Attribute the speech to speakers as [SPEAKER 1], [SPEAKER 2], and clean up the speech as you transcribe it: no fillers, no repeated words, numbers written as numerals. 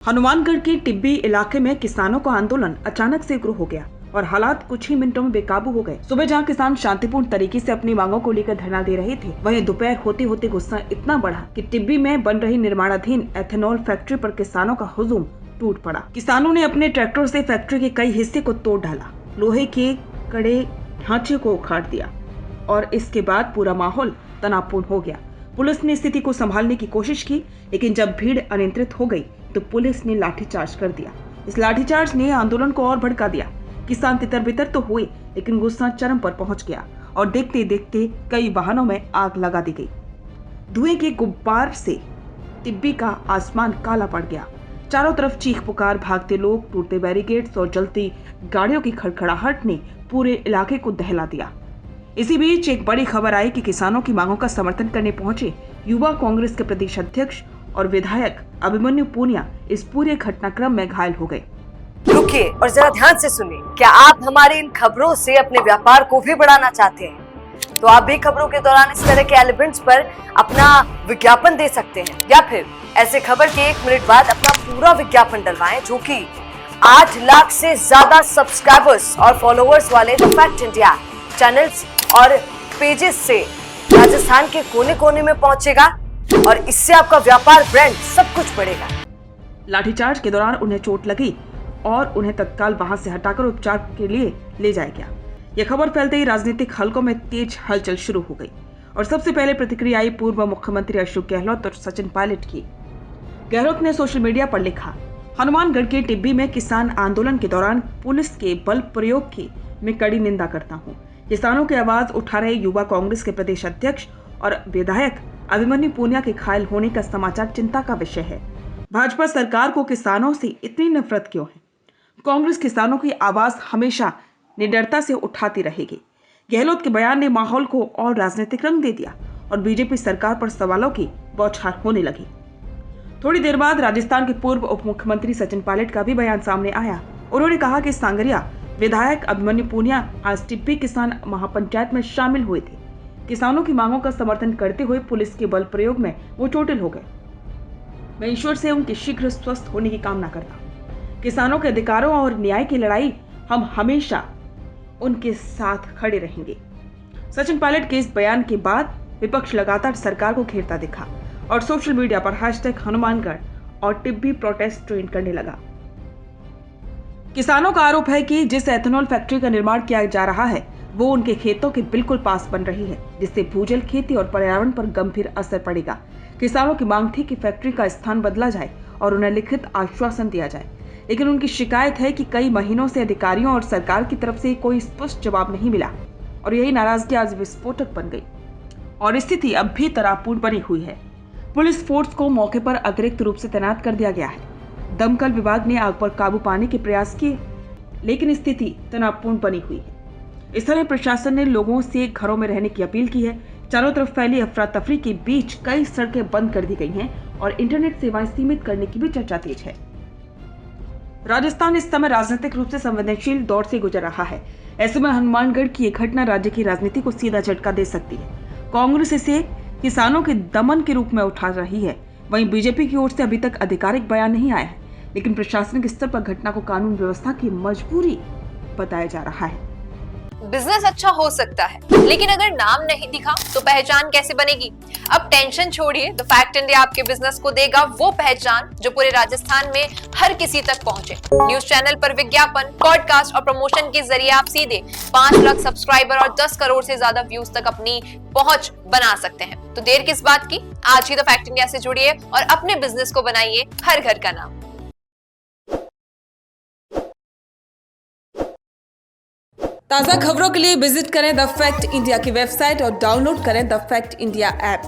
[SPEAKER 1] हनुमानगढ़ के टिब्बी इलाके में किसानों का आंदोलन अचानक से शुरू हो गया और हालात कुछ ही मिनटों में बेकाबू हो गए। सुबह जहां किसान शांतिपूर्ण तरीके से अपनी मांगों को लेकर धरना दे रहे थे, वहीं दोपहर होते होते गुस्सा इतना बढ़ा कि टिब्बी में बन रही निर्माणाधीन एथेनॉल फैक्ट्री पर किसानों का हुजूम टूट पड़ा। किसानों ने अपने ट्रैक्टर से फैक्ट्री के कई हिस्से को तोड़ डाला, लोहे के कड़े ढांचे को उखाड़ दिया और इसके बाद पूरा माहौल तनावपूर्ण हो गया। पुलिस ने स्थिति को संभालने की कोशिश की, लेकिन जब भीड़ अनियंत्रित हो गई तो पुलिस ने लाठीचार्ज कर दिया। इस लाठीचार्ज ने आंदोलन को और भड़का दिया। किसान तितर-बितर तो हुए, लेकिन गुस्सा चरम पर पहुंच गया और देखते देखते कई वाहनों में आग लगा दी गई। धुएं के गुब्बार से टिब्बी का आसमान काला पड़ गया। चारों तरफ चीख पुकार, भागते लोग, टूटते बैरिकेड्स और जलती गाड़ियों की खड़खड़ाहट ने पूरे इलाके को दहला दिया। इसी बीच एक बड़ी खबर आई कि किसानों की मांगों का समर्थन करने पहुंचे युवा कांग्रेस के प्रदेश अध्यक्ष और विधायक अभिमन्यु पूनिया इस पूरे घटनाक्रम में घायल हो गए।
[SPEAKER 2] रुकिए और जरा ध्यान से सुनिए। क्या आप हमारी इन खबरों से अपने व्यापार को भी बढ़ाना चाहते हैं? तो आप भी खबरों के दौरान इस तरह के एलिमेंट्स पर अपना विज्ञापन दे सकते हैं, या फिर ऐसे खबर के 1 मिनट बाद अपना पूरा विज्ञापन डलवाएं, जो कि 8 लाख से ज्यादा सब्सक्राइबर्स और फॉलोअर्स वाले द फैक्ट इंडिया चैनल्स और पेजेस से राजस्थान के कोने कोने में पहुंचेगा और इससे आपका व्यापार, ब्रांड सब कुछ बढ़ेगा।
[SPEAKER 1] लाठीचार्ज के दौरान उन्हें चोट लगी और उन्हें तत्काल वहां से हटाकर उपचार के लिए ले जाया गया। यह खबर फैलते ही राजनीतिक हलकों में तेज हलचल शुरू हो गई और सबसे पहले प्रतिक्रिया आई पूर्व मुख्यमंत्री अशोक गहलोत और सचिन पायलट की। गहलोत ने सोशल मीडिया पर लिखा, हनुमानगढ़ के टिब्बी में किसान आंदोलन के दौरान पुलिस के बल प्रयोग की मैं कड़ी निंदा करता हूँ। किसानों की आवाज उठा रहे युवा कांग्रेस के प्रदेश अध्यक्ष और विधायक अभिमन्यु पूनिया के घायल होने का समाचार चिंता का विषय है। भाजपा सरकार को किसानों से इतनी नफरत क्यों है? कांग्रेस किसानों की आवाज हमेशा निडरता से उठाती रहेगी। गहलोत के बयान ने माहौल को और राजनीतिक रंग दे दिया और बीजेपी सरकार पर सवालों की बौछार होने लगी। थोड़ी देर बाद राजस्थान के पूर्व उप मुख्यमंत्री सचिन पायलट का भी बयान सामने आया। उन्होंने कहा कि सांगरिया विधायक अभिमन्यु पूनिया आज टिब्बी किसान महापंचायत में शामिल हुए थे। किसानों की मांगों का समर्थन करते हुए पुलिस के बल प्रयोग में वो चोटिल हो गए। मैं ईश्वर से उनके शीघ्र स्वस्थ होने की कामना करता हूँ। किसानों के अधिकारों और न्याय की लड़ाई हम हमेशा उनके साथ खड़े रहेंगे। सचिन पायलट के इस बयान के बाद विपक्ष लगातार सरकार को घेरता दिखा और सोशल मीडिया पर #हनुमानगढ़ और टिब्बी प्रोटेस्ट ट्रेंड करने लगा। किसानों का आरोप है कि जिस एथेनॉल फैक्ट्री का निर्माण किया जा रहा है वो उनके खेतों के बिल्कुल पास बन रही है, जिससे भूजल, खेती और पर्यावरण पर गंभीर असर पड़ेगा। किसानों की मांग थी कि फैक्ट्री का स्थान बदला जाए और उन्हें लिखित आश्वासन दिया जाए, लेकिन उनकी शिकायत है कि कई महीनों से अधिकारियों और सरकार की तरफ से कोई स्पष्ट जवाब नहीं मिला और यही नाराजगी आज विस्फोटक बन गई और स्थिति अब भी तनावपूर्ण बनी हुई है। पुलिस फोर्स को मौके पर अतिरिक्त रूप से तैनात कर दिया गया है। दमकल विभाग ने आग पर काबू पाने के प्रयास किए, लेकिन स्थिति तनावपूर्ण बनी हुई है। स्थानीय प्रशासन ने लोगों से घरों में रहने की अपील की है। चारों तरफ फैली अफरा तफरी के बीच कई सड़कें बंद कर दी गई हैं और इंटरनेट सेवाएं सीमित करने की भी चर्चा तेज है। राजस्थान इस समय राजनीतिक रूप से संवेदनशील दौर से गुजर रहा है। ऐसे में हनुमानगढ़ की यह घटना राज्य की राजनीति को सीधा झटका दे सकती है। कांग्रेस इसे किसानों के दमन के रूप में उठा रही है, वहीं बीजेपी की ओर से अभी तक आधिकारिक बयान नहीं आया है, लेकिन प्रशासनिक स्तर पर घटना को कानून व्यवस्था की मजबूरी बताया जा रहा है।
[SPEAKER 3] बिजनेस अच्छा हो सकता है, लेकिन अगर नाम नहीं दिखा तो पहचान कैसे बनेगी? अब टेंशन छोड़िए, द फैक्ट इंडिया आपके बिजनेस को देगा वो पहचान जो पूरे राजस्थान में हर किसी तक पहुंचे। न्यूज चैनल पर विज्ञापन, पॉडकास्ट और प्रमोशन के जरिए आप सीधे 5 लाख सब्सक्राइबर और 10 करोड़ से ज्यादा व्यूज तक अपनी पहुंच बना सकते हैं। तो देर किस बात की? आज ही द फैक्ट इंडिया से जुड़िए और अपने बिजनेस को बनाइए हर घर का नाम।
[SPEAKER 1] ताज़ा खबरों के लिए विजिट करें द फैक्ट इंडिया की वेबसाइट और डाउनलोड करें द फैक्ट इंडिया ऐप।